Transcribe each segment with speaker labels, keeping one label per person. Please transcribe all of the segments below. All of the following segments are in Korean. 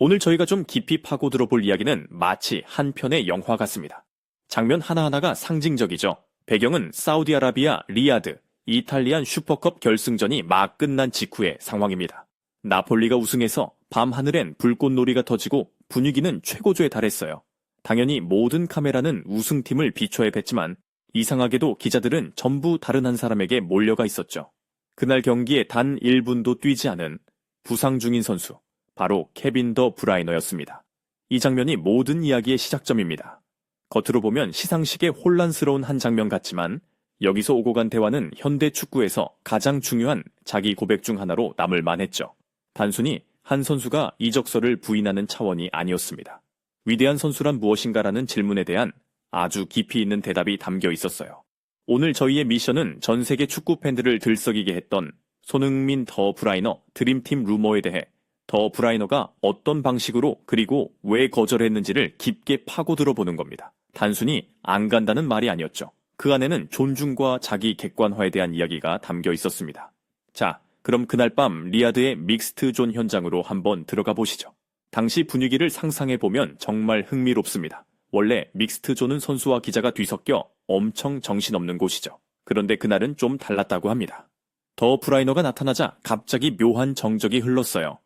Speaker 1: 오늘 저희가 좀 깊이 파고들어 볼 이야기는 마치 한 편의 영화 같습니다. 장면 하나하나가 상징적이죠. 배경은 사우디아라비아 리야드, 이탈리안 슈퍼컵 결승전이 막 끝난 직후의 상황입니다. 나폴리가 우승해서 밤하늘엔 불꽃놀이가 터지고 분위기는 최고조에 달했어요. 당연히 모든 카메라는 우승팀을 비춰야 했지만 이상하게도 기자들은 전부 다른 한 사람에게 몰려가 있었죠. 그날 경기에 단 1분도 뛰지 않은 부상 중인 선수, 바로 케빈 더 브라이너였습니다. 이 장면이 모든 이야기의 시작점입니다. 겉으로 보면 시상식에 혼란스러운 한 장면 같지만 여기서 오고 간 대화는 현대 축구에서 가장 중요한 자기 고백 중 하나로 남을 만했죠. 단순히 한 선수가 이적설을 부인하는 차원이 아니었습니다. 위대한 선수란 무엇인가라는 질문에 대한 아주 깊이 있는 대답이 담겨 있었어요. 오늘 저희의 미션은 전 세계 축구 팬들을 들썩이게 했던 손흥민 더 브라이너 드림팀 루머에 대해 더 브라이너가 어떤 방식으로 그리고 왜 거절했는지를 깊게 파고들어 보는 겁니다. 단순히 안 간다는 말이 아니었죠. 그 안에는 존중과 자기 객관화에 대한 이야기가 담겨 있었습니다. 자, 그럼 그날 밤 리야드의 믹스트 존 현장으로 한번 들어가 보시죠. 당시 분위기를 상상해 보면 정말 흥미롭습니다. 원래 믹스트 존은 선수와 기자가 뒤섞여 엄청 정신없는 곳이죠. 그런데 그날은 좀 달랐다고 합니다. 더 브라이너가 나타나자 갑자기 묘한 정적이 흘렀어요.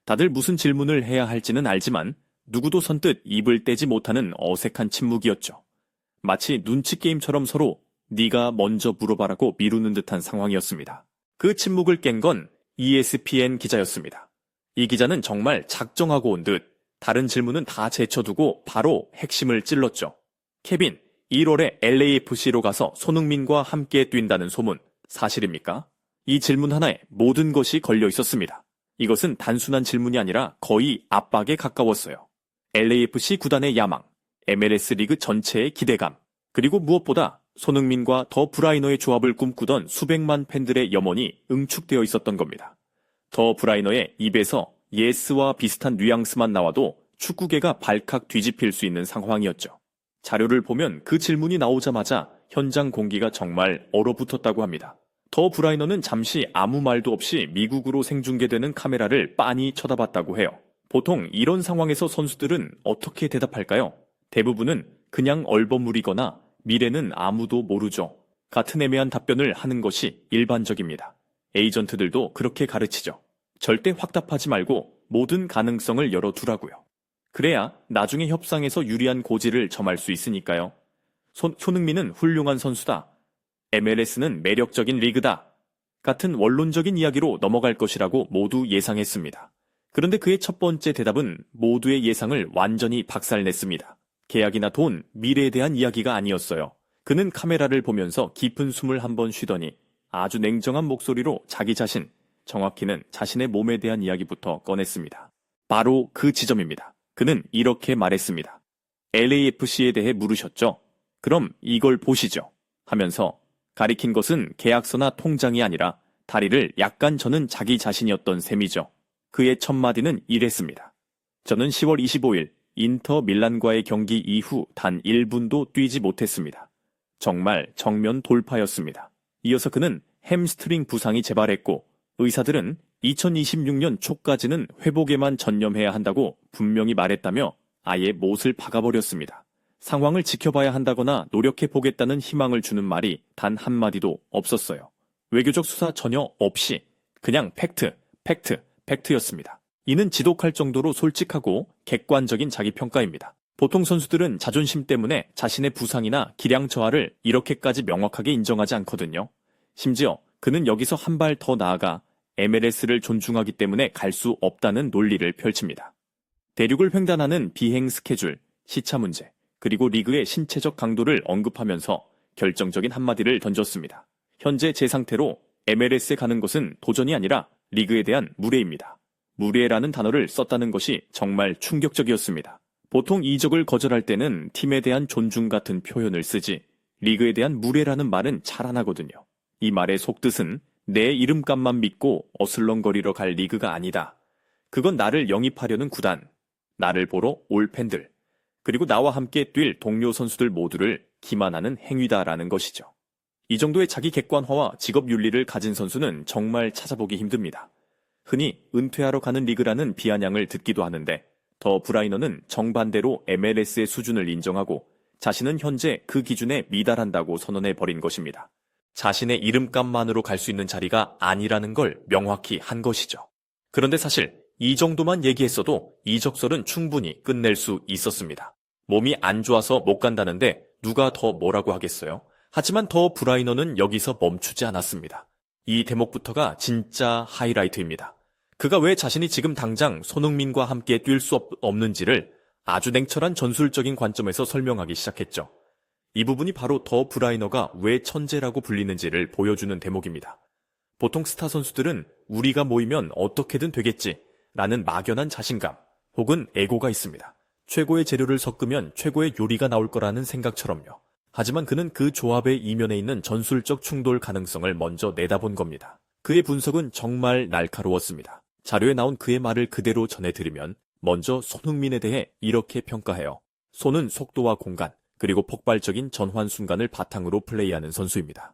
Speaker 1: 다들 무슨 질문을 해야 할지는 알지만 누구도 선뜻 입을 떼지 못하는 어색한 침묵이었죠. 마치 눈치 게임처럼 서로 네가 먼저 물어봐라고 미루는 듯한 상황이었습니다. 그 침묵을 깬 건 ESPN 기자였습니다. 이 기자는 정말 작정하고 온 듯 다른 질문은 다 제쳐두고 바로 핵심을 찔렀죠. 케빈, 1월에 LAFC로 가서 손흥민과 함께 뛴다는 소문 사실입니까? 이 질문 하나에 모든 것이 걸려 있었습니다. 이것은 단순한 질문이 아니라 거의 압박에 가까웠어요. LAFC 구단의 야망, MLS 리그 전체의 기대감, 그리고 무엇보다 손흥민과 더 브라이너의 조합을 꿈꾸던 수백만 팬들의 염원이 응축되어 있었던 겁니다. 더 브라이너의 입에서 예스와 비슷한 뉘앙스만 나와도 축구계가 발칵 뒤집힐 수 있는 상황이었죠. 자료를 보면 그 질문이 나오자마자 현장 공기가 정말 얼어붙었다고 합니다. 더 브라이너는 잠시 아무 말도 없이 미국으로 생중계되는 카메라를 빤히 쳐다봤다고 해요. 보통 이런 상황에서 선수들은 어떻게 대답할까요? 대부분은 그냥 얼버무리거나 미래는 아무도 모르죠. 같은 애매한 답변을 하는 것이 일반적입니다. 에이전트들도 그렇게 가르치죠. 절대 확답하지 말고 모든 가능성을 열어두라고요. 그래야 나중에 협상에서 유리한 고지를 점할 수 있으니까요. 손흥민은 훌륭한 선수다. MLS는 매력적인 리그다. 같은 원론적인 이야기로 넘어갈 것이라고 모두 예상했습니다. 그런데 그의 첫 번째 대답은 모두의 예상을 완전히 박살냈습니다. 계약이나 돈, 미래에 대한 이야기가 아니었어요. 그는 카메라를 보면서 깊은 숨을 한번 쉬더니 아주 냉정한 목소리로 자기 자신, 정확히는 자신의 몸에 대한 이야기부터 꺼냈습니다. 바로 그 지점입니다. 그는 이렇게 말했습니다. LAFC에 대해 물으셨죠? 그럼 이걸 보시죠. 하면서 가리킨 것은 계약서나 통장이 아니라 다리를 약간 저는 자기 자신이었던 셈이죠. 그의 첫 마디는 이랬습니다. 저는 10월 25일 인터 밀란과의 경기 이후 단 1분도 뛰지 못했습니다. 정말 정면 돌파였습니다. 이어서 그는 햄스트링 부상이 재발했고 의사들은 2026년 초까지는 회복에만 전념해야 한다고 분명히 말했다며 아예 못을 박아버렸습니다. 상황을 지켜봐야 한다거나 노력해보겠다는 희망을 주는 말이 단 한마디도 없었어요. 외교적 수사 전혀 없이 그냥 팩트였습니다. 이는 지독할 정도로 솔직하고 객관적인 자기평가입니다. 보통 선수들은 자존심 때문에 자신의 부상이나 기량 저하를 이렇게까지 명확하게 인정하지 않거든요. 심지어 그는 여기서 한 발 더 나아가 MLS를 존중하기 때문에 갈 수 없다는 논리를 펼칩니다. 대륙을 횡단하는 비행 스케줄, 시차 문제, 그리고 리그의 신체적 강도를 언급하면서 결정적인 한마디를 던졌습니다. 현재 제 상태로 MLS에 가는 것은 도전이 아니라 리그에 대한 무례입니다. 무례라는 단어를 썼다는 것이 정말 충격적이었습니다. 보통 이적을 거절할 때는 팀에 대한 존중 같은 표현을 쓰지 리그에 대한 무례라는 말은 잘 안 하거든요. 이 말의 속뜻은 내 이름값만 믿고 어슬렁거리러 갈 리그가 아니다. 그건 나를 영입하려는 구단, 나를 보러 올 팬들, 그리고 나와 함께 뛸 동료 선수들 모두를 기만하는 행위다라는 것이죠. 이 정도의 자기 객관화와 직업 윤리를 가진 선수는 정말 찾아보기 힘듭니다. 흔히 은퇴하러 가는 리그라는 비아냥을 듣기도 하는데 더 브라이너는 정반대로 MLS의 수준을 인정하고 자신은 현재 그 기준에 미달한다고 선언해버린 것입니다. 자신의 이름값만으로 갈 수 있는 자리가 아니라는 걸 명확히 한 것이죠. 그런데 사실 이 정도만 얘기했어도 이적설은 충분히 끝낼 수 있었습니다. 몸이 안 좋아서 못 간다는데 누가 더 뭐라고 하겠어요? 하지만 더 브라이너는 여기서 멈추지 않았습니다. 이 대목부터가 진짜 하이라이트입니다. 그가 왜 자신이 지금 당장 손흥민과 함께 뛸 수 없는지를 아주 냉철한 전술적인 관점에서 설명하기 시작했죠. 이 부분이 바로 더 브라이너가 왜 천재라고 불리는지를 보여주는 대목입니다. 보통 스타 선수들은 우리가 모이면 어떻게든 되겠지 라는 막연한 자신감 혹은 에고가 있습니다. 최고의 재료를 섞으면 최고의 요리가 나올 거라는 생각처럼요. 하지만 그는 그 조합의 이면에 있는 전술적 충돌 가능성을 먼저 내다본 겁니다. 그의 분석은 정말 날카로웠습니다. 자료에 나온 그의 말을 그대로 전해드리면 먼저 손흥민에 대해 이렇게 평가해요. 손은 속도와 공간, 그리고 폭발적인 전환 순간을 바탕으로 플레이하는 선수입니다.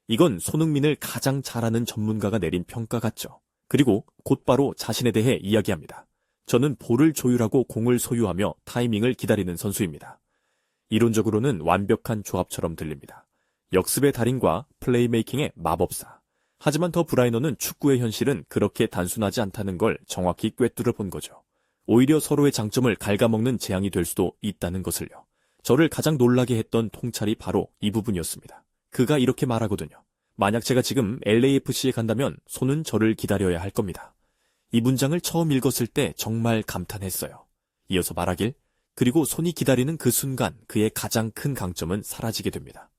Speaker 1: 이건 손흥민을 가장 잘하는 전문가가 내린 평가 같죠. 그리고 곧바로 자신에 대해 이야기합니다. 저는 볼을 조율하고 공을 소유하며 타이밍을 기다리는 선수입니다. 이론적으로는 완벽한 조합처럼 들립니다. 역습의 달인과 플레이메이킹의 마법사. 하지만 더 브라이너는 축구의 현실은 그렇게 단순하지 않다는 걸 정확히 꿰뚫어 본 거죠. 오히려 서로의 장점을 갉아먹는 재앙이 될 수도 있다는 것을요. 저를 가장 놀라게 했던 통찰이 바로 이 부분이었습니다. 그가 이렇게 말하거든요. 만약 제가 지금 LAFC에 간다면 손은 저를 기다려야 할 겁니다. 이 문장을 처음 읽었을 때 정말 감탄했어요. 이어서 말하길, 그리고 손이 기다리는 그 순간 그의 가장 큰 강점은 사라지게 됩니다.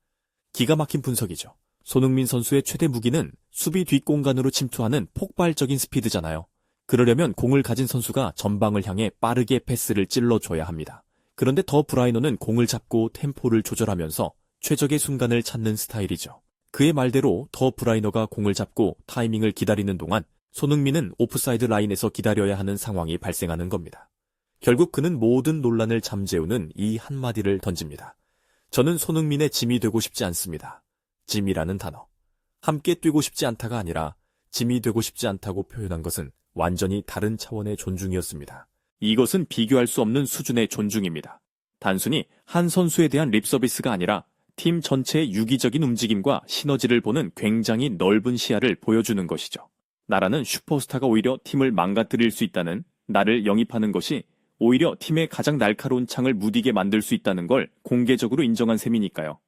Speaker 1: 기가 막힌 분석이죠. 손흥민 선수의 최대 무기는 수비 뒷공간으로 침투하는 폭발적인 스피드잖아요. 그러려면 공을 가진 선수가 전방을 향해 빠르게 패스를 찔러줘야 합니다. 그런데 더 브라이너는 공을 잡고 템포를 조절하면서 최적의 순간을 찾는 스타일이죠. 그의 말대로 더 브라이너가 공을 잡고 타이밍을 기다리는 동안 손흥민은 오프사이드 라인에서 기다려야 하는 상황이 발생하는 겁니다. 결국 그는 모든 논란을 잠재우는 이 한마디를 던집니다. 저는 손흥민의 짐이 되고 싶지 않습니다. 짐이라는 단어. 함께 뛰고 싶지 않다가 아니라 짐이 되고 싶지 않다고 표현한 것은 완전히 다른 차원의 존중이었습니다. 이것은 비교할 수 없는 수준의 존중입니다. 단순히 한 선수에 대한 립서비스가 아니라 팀 전체의 유기적인 움직임과 시너지를 보는 굉장히 넓은 시야를 보여주는 것이죠. 나라는 슈퍼스타가 오히려 팀을 망가뜨릴 수 있다는, 나를 영입하는 것이 오히려 팀의 가장 날카로운 창을 무디게 만들 수 있다는 걸 공개적으로 인정한 셈이니까요.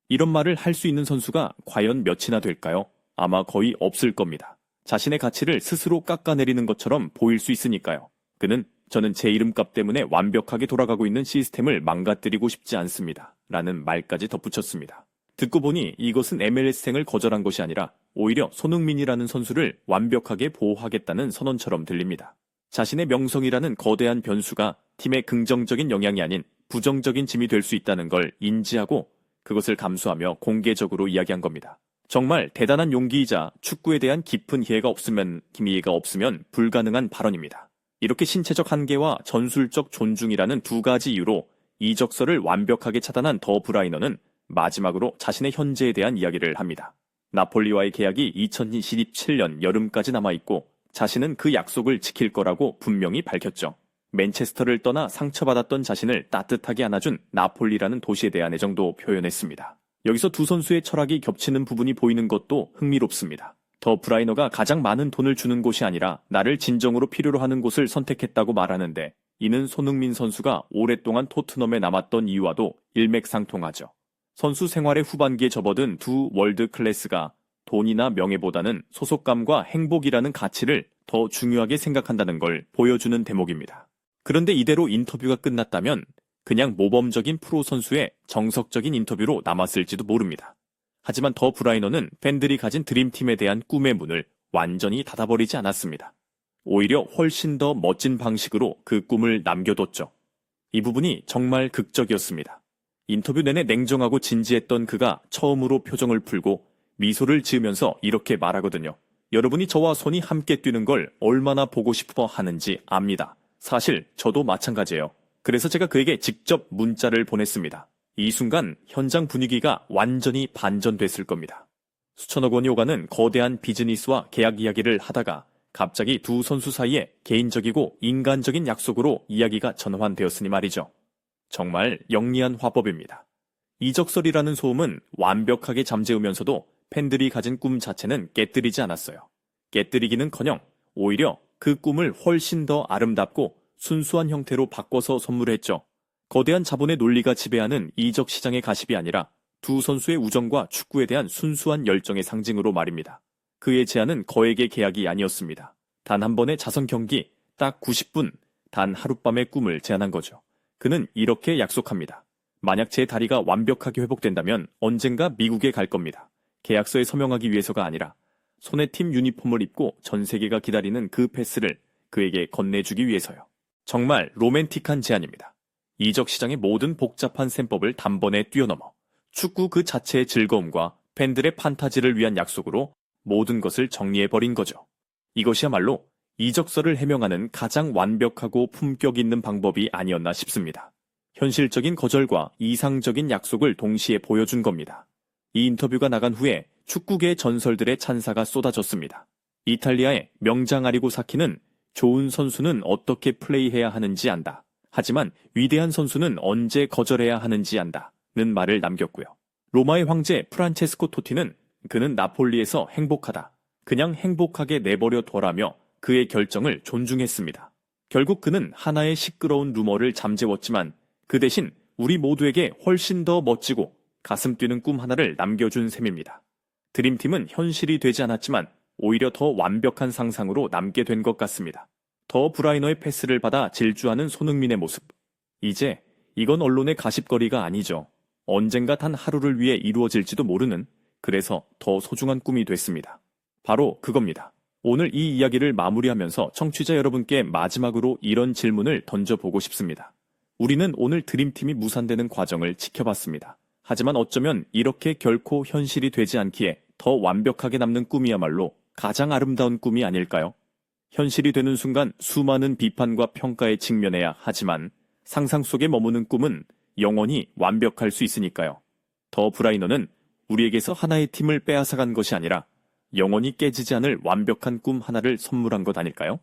Speaker 1: 이런 말을 할 수 있는 선수가 과연 몇이나 될까요? 아마 거의 없을 겁니다. 자신의 가치를 스스로 깎아내리는 것처럼 보일 수 있으니까요. 그는 저는 제 이름값 때문에 완벽하게 돌아가고 있는 시스템을 망가뜨리고 싶지 않습니다. 라는 말까지 덧붙였습니다. 듣고 보니 이것은 MLS생을 거절한 것이 아니라 오히려 손흥민이라는 선수를 완벽하게 보호하겠다는 선언처럼 들립니다. 자신의 명성이라는 거대한 변수가 팀의 긍정적인 영향이 아닌 부정적인 짐이 될 수 있다는 걸 인지하고 그것을 감수하며 공개적으로 이야기한 겁니다. 정말 대단한 용기이자 축구에 대한 깊은 이해가 없으면 불가능한 발언입니다. 이렇게 신체적 한계와 전술적 존중이라는 두 가지 이유로 이적설을 완벽하게 차단한 더 브라이너는 마지막으로 자신의 현재에 대한 이야기를 합니다. 나폴리와의 계약이 2027년 여름까지 남아있고 자신은 그 약속을 지킬 거라고 분명히 밝혔죠. 맨체스터를 떠나 상처받았던 자신을 따뜻하게 안아준 나폴리라는 도시에 대한 애정도 표현했습니다. 여기서 두 선수의 철학이 겹치는 부분이 보이는 것도 흥미롭습니다. 더 브라이너가 가장 많은 돈을 주는 곳이 아니라 나를 진정으로 필요로 하는 곳을 선택했다고 말하는데 이는 손흥민 선수가 오랫동안 토트넘에 남았던 이유와도 일맥상통하죠. 선수 생활의 후반기에 접어든 두 월드 클래스가 돈이나 명예보다는 소속감과 행복이라는 가치를 더 중요하게 생각한다는 걸 보여주는 대목입니다. 그런데 이대로 인터뷰가 끝났다면 그냥 모범적인 프로 선수의 정석적인 인터뷰로 남았을지도 모릅니다. 하지만 더 브라이너는 팬들이 가진 드림팀에 대한 꿈의 문을 완전히 닫아버리지 않았습니다. 오히려 훨씬 더 멋진 방식으로 그 꿈을 남겨뒀죠. 이 부분이 정말 극적이었습니다. 인터뷰 내내 냉정하고 진지했던 그가 처음으로 표정을 풀고 미소를 지으면서 이렇게 말하거든요. 여러분이 저와 손이 함께 뛰는 걸 얼마나 보고 싶어 하는지 압니다. 사실 저도 마찬가지예요. 그래서 제가 그에게 직접 문자를 보냈습니다. 이 순간 현장 분위기가 완전히 반전됐을 겁니다. 수천억 원이 오가는 거대한 비즈니스와 계약 이야기를 하다가 갑자기 두 선수 사이에 개인적이고 인간적인 약속으로 이야기가 전환되었으니 말이죠. 정말 영리한 화법입니다. 이적설이라는 소음은 완벽하게 잠재우면서도 팬들이 가진 꿈 자체는 깨뜨리지 않았어요. 깨뜨리기는커녕 오히려 그 꿈을 훨씬 더 아름답고 순수한 형태로 바꿔서 선물했죠. 거대한 자본의 논리가 지배하는 이적 시장의 가십이 아니라 두 선수의 우정과 축구에 대한 순수한 열정의 상징으로 말입니다. 그의 제안은 거액의 계약이 아니었습니다. 단 한 번의 자선 경기, 딱 90분, 단 하룻밤의 꿈을 제안한 거죠. 그는 이렇게 약속합니다. 만약 제 다리가 완벽하게 회복된다면 언젠가 미국에 갈 겁니다. 계약서에 서명하기 위해서가 아니라 손에 팀 유니폼을 입고 전 세계가 기다리는 그 패스를 그에게 건네주기 위해서요. 정말 로맨틱한 제안입니다. 이적 시장의 모든 복잡한 셈법을 단번에 뛰어넘어 축구 그 자체의 즐거움과 팬들의 판타지를 위한 약속으로 모든 것을 정리해버린 거죠. 이것이야말로 이적설을 해명하는 가장 완벽하고 품격 있는 방법이 아니었나 싶습니다. 현실적인 거절과 이상적인 약속을 동시에 보여준 겁니다. 이 인터뷰가 나간 후에 축구계의 전설들의 찬사가 쏟아졌습니다. 이탈리아의 명장 아리고 사키는 좋은 선수는 어떻게 플레이해야 하는지 안다. 하지만 위대한 선수는 언제 거절해야 하는지 안다는 말을 남겼고요. 로마의 황제 프란체스코 토티는 그는 나폴리에서 행복하다. 그냥 행복하게 내버려 둬라며 그의 결정을 존중했습니다. 결국 그는 하나의 시끄러운 루머를 잠재웠지만 그 대신 우리 모두에게 훨씬 더 멋지고 가슴 뛰는 꿈 하나를 남겨준 셈입니다. 드림팀은 현실이 되지 않았지만 오히려 더 완벽한 상상으로 남게 된 것 같습니다. 더 브라이너의 패스를 받아 질주하는 손흥민의 모습. 이제 이건 언론의 가십거리가 아니죠. 언젠가 단 하루를 위해 이루어질지도 모르는, 그래서 더 소중한 꿈이 됐습니다. 바로 그겁니다. 오늘 이 이야기를 마무리하면서 청취자 여러분께 마지막으로 이런 질문을 던져보고 싶습니다. 우리는 오늘 드림팀이 무산되는 과정을 지켜봤습니다. 하지만 어쩌면 이렇게 결코 현실이 되지 않기에 더 완벽하게 남는 꿈이야말로 가장 아름다운 꿈이 아닐까요? 현실이 되는 순간 수많은 비판과 평가에 직면해야 하지만 상상 속에 머무는 꿈은 영원히 완벽할 수 있으니까요. 더 브라이너는 우리에게서 하나의 팀을 빼앗아간 것이 아니라 영원히 깨지지 않을 완벽한 꿈 하나를 선물한 것 아닐까요?